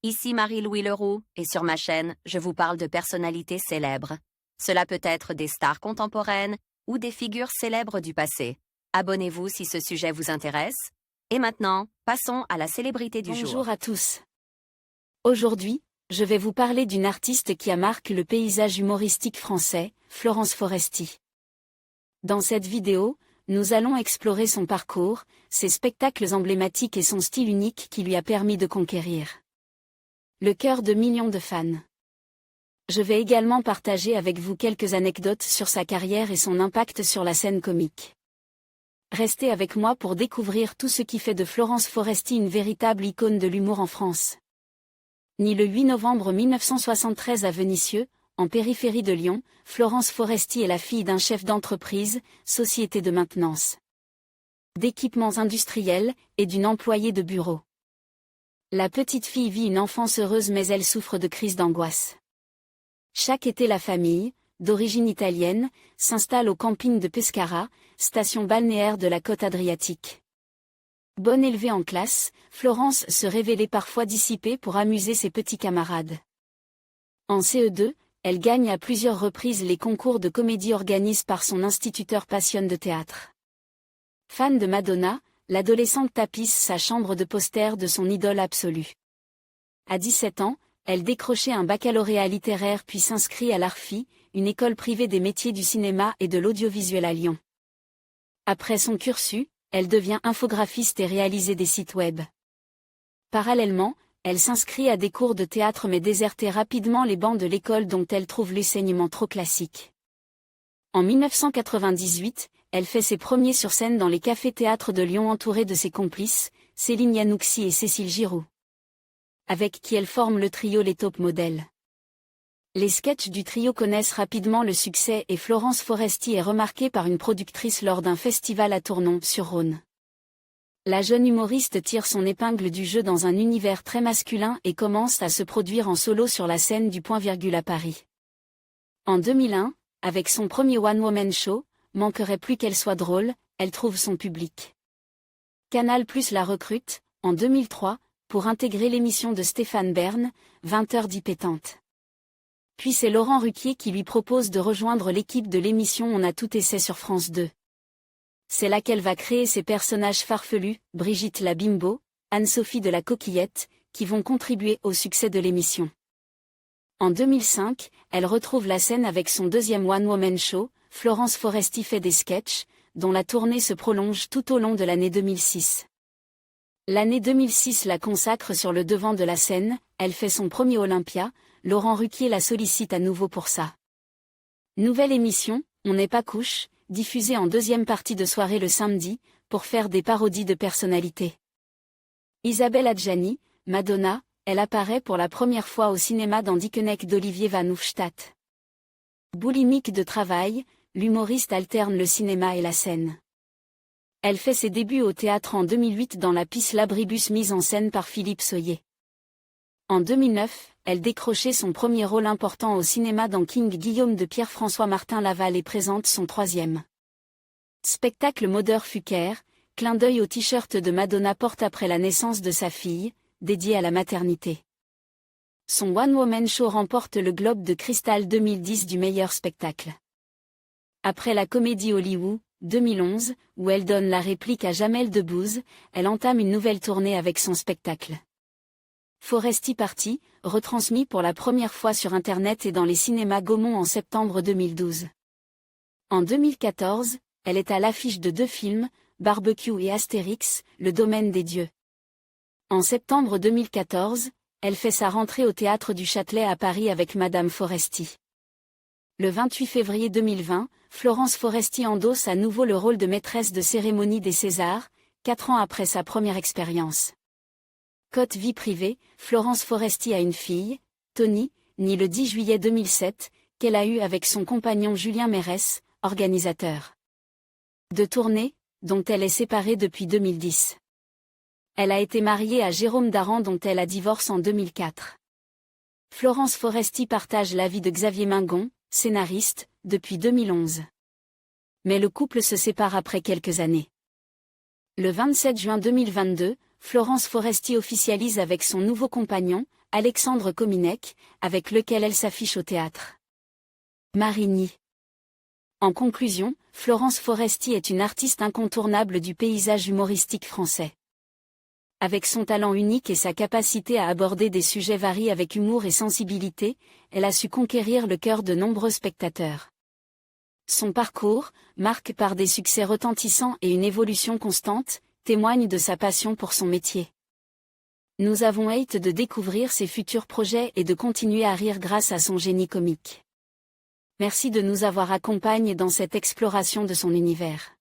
Ici Marie-Louis Leroux, et sur ma chaîne, je vous parle de personnalités célèbres. Cela peut être des stars contemporaines ou des figures célèbres du passé. Abonnez-vous si ce sujet vous intéresse. Et maintenant, passons à la célébrité du jour. Bonjour à tous. Aujourd'hui, je vais vous parler d'une artiste qui a marqué le paysage humoristique français, Florence Foresti. Dans cette vidéo, nous allons explorer son parcours, ses spectacles emblématiques et son style unique qui lui a permis de conquérir le cœur de millions de fans. Je vais également partager avec vous quelques anecdotes sur sa carrière et son impact sur la scène comique. Restez avec moi pour découvrir tout ce qui fait de Florence Foresti une véritable icône de l'humour en France. Née le 8 novembre 1973 à Vénissieux, en périphérie de Lyon, Florence Foresti est la fille d'un chef d'entreprise, société de maintenance d'équipements industriels, et d'une employée de bureau. La petite fille vit une enfance heureuse mais elle souffre de crises d'angoisse. Chaque été la famille, d'origine italienne, s'installe au camping de Pescara, station balnéaire de la côte adriatique. Bonne élevée en classe, Florence se révélait parfois dissipée pour amuser ses petits camarades. En CE2, elle gagne à plusieurs reprises les concours de comédie organisés par son instituteur passionné de théâtre. Fan de Madonna, l'adolescente tapisse sa chambre de posters de son idole absolue. À 17 ans, elle décrochait un baccalauréat littéraire puis s'inscrit à l'ARFI, une école privée des métiers du cinéma et de l'audiovisuel à Lyon. Après son cursus, elle devient infographiste et réalise des sites web. Parallèlement, elle s'inscrit à des cours de théâtre mais désertait rapidement les bancs de l'école dont elle trouve l'enseignement trop classique. En 1998, elle fait ses premiers sur scène dans les cafés-théâtres de Lyon entourée de ses complices, Céline Yanouxi et Cécile Giroux, avec qui elle forme le trio Les Top Modèles. Les sketchs du trio connaissent rapidement le succès et Florence Foresti est remarquée par une productrice lors d'un festival à Tournon-sur-Rhône. La jeune humoriste tire son épingle du jeu dans un univers très masculin et commence à se produire en solo sur la scène du Point Virgule à Paris. En 2001, avec son premier one-woman show, Manquerait plus qu'elle soit drôle, elle trouve son public. Canal+ la recrute, en 2003, pour intégrer l'émission de Stéphane Bern, 20h dit pétante. Puis c'est Laurent Ruquier qui lui propose de rejoindre l'équipe de l'émission On a tout essai sur France 2. C'est là qu'elle va créer ses personnages farfelus, Brigitte la Bimbo, Anne-Sophie de la Coquillette, qui vont contribuer au succès de l'émission. En 2005, elle retrouve la scène avec son deuxième one-woman show, Florence Foresti fait des sketchs, dont la tournée se prolonge tout au long de l'année 2006. L'année 2006 la consacre sur le devant de la scène, elle fait son premier Olympia, Laurent Ruquier la sollicite à nouveau pour ça. Nouvelle émission, On n'est pas couche, diffusée en deuxième partie de soirée le samedi, pour faire des parodies de personnalités. Isabelle Adjani, Madonna, elle apparaît pour la première fois au cinéma dans Dickeneck d'Olivier Van Hoofdstad. Boulimique de travail, l'humoriste alterne le cinéma et la scène. Elle fait ses débuts au théâtre en 2008 dans La Pice Labribus mise en scène par Philippe Soyer. En 2009, elle décrochait son premier rôle important au cinéma dans King Guillaume de Pierre-François Martin Laval et présente son troisième spectacle Modeur Fucker, clin d'œil au t-shirt de Madonna porte après la naissance de sa fille, dédié à la maternité. Son one-woman show remporte le Globe de Cristal 2010 du meilleur spectacle. Après la comédie Hollywood, 2011, où elle donne la réplique à Jamel Debbouze, elle entame une nouvelle tournée avec son spectacle Foresti Party, retransmis pour la première fois sur Internet et dans les cinémas Gaumont en septembre 2012. En 2014, elle est à l'affiche de 2 films, Barbecue et Astérix, le domaine des dieux. En septembre 2014, elle fait sa rentrée au Théâtre du Châtelet à Paris avec Madame Foresti. Le 28 février 2020, Florence Foresti endosse à nouveau le rôle de maîtresse de cérémonie des Césars, 4 ans après sa première expérience. Côte vie privée, Florence Foresti a une fille, Tony, née le 10 juillet 2007, qu'elle a eue avec son compagnon Julien Mérès, organisateur de tournée, dont elle est séparée depuis 2010. Elle a été mariée à Jérôme Daran dont elle a divorcé en 2004. Florence Foresti partage la vie de Xavier Mingon, scénariste, depuis 2011. Mais le couple se sépare après quelques années. Le 27 juin 2022, Florence Foresti officialise avec son nouveau compagnon, Alexandre Kominek, avec lequel elle s'affiche au théâtre Marigny. En conclusion, Florence Foresti est une artiste incontournable du paysage humoristique français. Avec son talent unique et sa capacité à aborder des sujets variés avec humour et sensibilité, elle a su conquérir le cœur de nombreux spectateurs. Son parcours, marqué par des succès retentissants et une évolution constante, témoigne de sa passion pour son métier. Nous avons hâte de découvrir ses futurs projets et de continuer à rire grâce à son génie comique. Merci de nous avoir accompagnés dans cette exploration de son univers.